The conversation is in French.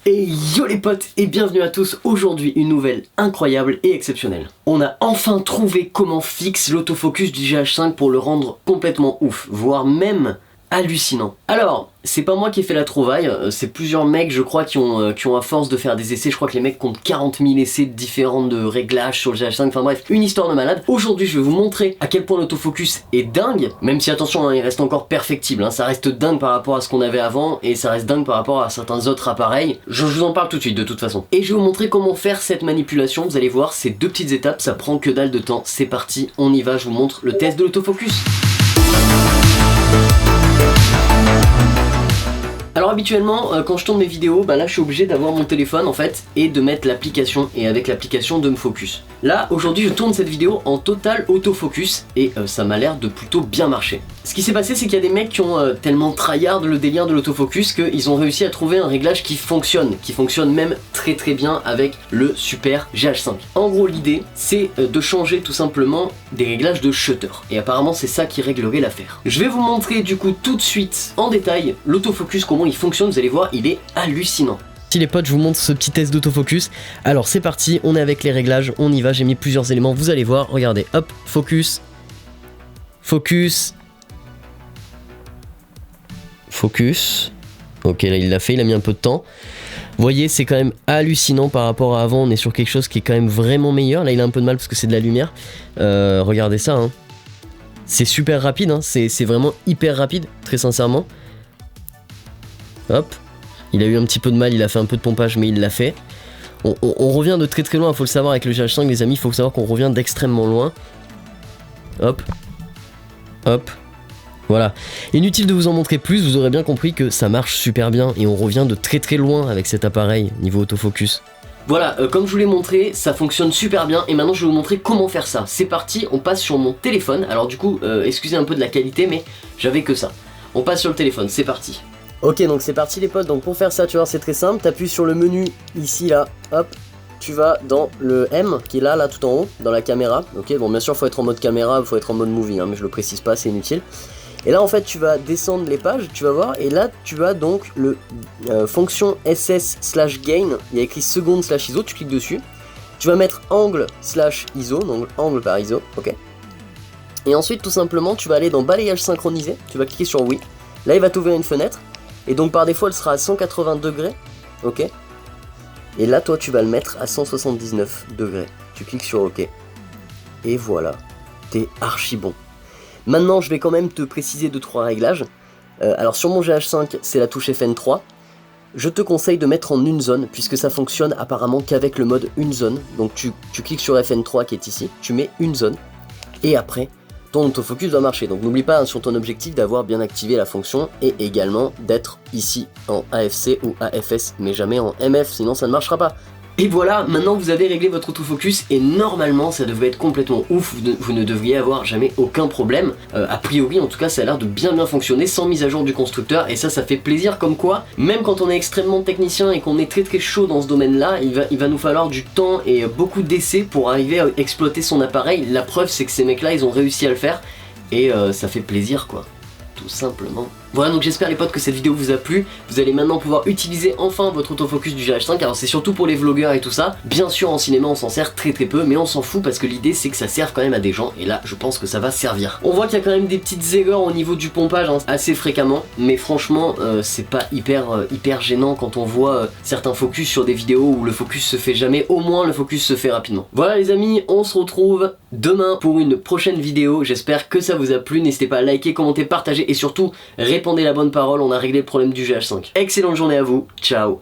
Et yo les potes et bienvenue à tous, aujourd'hui une nouvelle incroyable et exceptionnelle. On a enfin trouvé comment fixe l'autofocus du GH5 pour le rendre complètement ouf, voire même hallucinant. Alors, c'est pas moi qui ai fait la trouvaille, c'est plusieurs mecs je crois qui ont à force de faire des essais, je crois que les mecs comptent 40 000 essais différents de réglages sur le GH5, enfin bref, une histoire de malade. Aujourd'hui je vais vous montrer à quel point l'autofocus est dingue, même si attention, il reste encore perfectible, ça reste dingue par rapport à ce qu'on avait avant et ça reste dingue par rapport à certains autres appareils. Je vous en parle tout de suite de toute façon. Et je vais vous montrer comment faire cette manipulation, vous allez voir, c'est deux petites étapes, ça prend que dalle de temps, c'est parti, on y va, je vous montre le test de l'autofocus. Alors habituellement quand je tourne mes vidéos, là je suis obligé d'avoir mon téléphone en fait et de mettre l'application et avec l'application de me focus. Là aujourd'hui je tourne cette vidéo en total autofocus et ça m'a l'air de plutôt bien marcher. Ce qui s'est passé c'est qu'il y a des mecs qui ont tellement tryhard le délire de l'autofocus qu'ils ont réussi à trouver un réglage qui fonctionne même très bien avec le super GH5. En gros l'idée c'est de changer tout simplement des réglages de shutter et apparemment c'est ça qui réglerait l'affaire. Je vais vous montrer du coup tout de suite en détail l'autofocus, comment il fonctionne, vous allez voir, il est hallucinant. Si les potes, je vous montre ce petit test d'autofocus. Alors c'est parti, on est avec les réglages, on y va, j'ai mis plusieurs éléments, vous allez voir, regardez, hop, focus, focus, focus, ok là il l'a fait, il a mis un peu de temps. Vous voyez, c'est quand même hallucinant par rapport à avant, on est sur quelque chose qui est quand même vraiment meilleur. Là il a un peu de mal parce que c'est de la lumière, regardez ça, c'est super rapide, c'est vraiment hyper rapide, très sincèrement. Hop, il a eu un petit peu de mal, il a fait un peu de pompage mais il l'a fait. On revient de très loin, il faut le savoir avec le GH5 les amis, il faut savoir qu'on revient d'extrêmement loin. Hop, hop, voilà. Inutile de vous en montrer plus, vous aurez bien compris que ça marche super bien et on revient de très loin avec cet appareil niveau autofocus. Voilà, comme je vous l'ai montré, ça fonctionne super bien et maintenant je vais vous montrer comment faire ça. C'est parti, on passe sur mon téléphone, alors du coup, excusez un peu de la qualité mais j'avais que ça. On passe sur le téléphone, c'est parti. Ok, donc c'est parti les potes, donc pour faire ça tu vois c'est très simple, t'appuies sur le menu ici là, hop, tu vas dans le M qui est là tout en haut, dans la caméra, ok, bon bien sûr faut être en mode caméra, faut être en mode movie, mais je le précise pas, c'est inutile. Et là en fait tu vas descendre les pages, tu vas voir, et là tu as donc le fonction SS/gain, il y a écrit seconde/ISO, tu cliques dessus, tu vas mettre angle/ISO, donc angle par ISO, ok. Et ensuite tout simplement tu vas aller dans balayage synchronisé, tu vas cliquer sur oui, là il va t'ouvrir une fenêtre. Et donc par défaut elle sera à 180 degrés, ok. Et là toi tu vas le mettre à 179 degrés. Tu cliques sur ok. Et voilà, t'es archi bon. Maintenant je vais quand même te préciser 2-3 réglages. Alors sur mon GH5 c'est la touche FN3. Je te conseille de mettre en une zone, puisque ça fonctionne apparemment qu'avec le mode une zone. Donc tu cliques sur FN3 qui est ici, tu mets une zone. Et après ton autofocus va marcher, donc n'oublie pas sur ton objectif d'avoir bien activé la fonction et également d'être ici en AFC ou AFS, mais jamais en MF, sinon ça ne marchera pas. Et voilà, maintenant vous avez réglé votre autofocus et normalement ça devrait être complètement ouf, vous ne devriez avoir jamais aucun problème. A priori en tout cas ça a l'air de bien fonctionner sans mise à jour du constructeur et ça fait plaisir, comme quoi même quand on est extrêmement technicien et qu'on est très chaud dans ce domaine là, il va nous falloir du temps et beaucoup d'essais pour arriver à exploiter son appareil. La preuve c'est que ces mecs là ils ont réussi à le faire et ça fait plaisir quoi, tout simplement. Voilà, donc j'espère les potes que cette vidéo vous a plu. Vous allez maintenant pouvoir utiliser enfin votre autofocus du GH5. Alors c'est surtout pour les vlogueurs et tout ça. Bien sûr en cinéma on s'en sert très peu, mais on s'en fout parce que l'idée c'est que ça serve quand même à des gens. Et là je pense que ça va servir. On voit qu'il y a quand même des petites erreurs au niveau du pompage assez fréquemment. Mais franchement c'est pas hyper gênant quand on voit certains focus sur des vidéos où le focus se fait jamais. Au moins le focus se fait rapidement. Voilà les amis, on se retrouve demain pour une prochaine vidéo. J'espère que ça vous a plu. N'hésitez pas à liker, commenter, partager et surtout répondez la bonne parole, on a réglé le problème du GH5. Excellente journée à vous, ciao.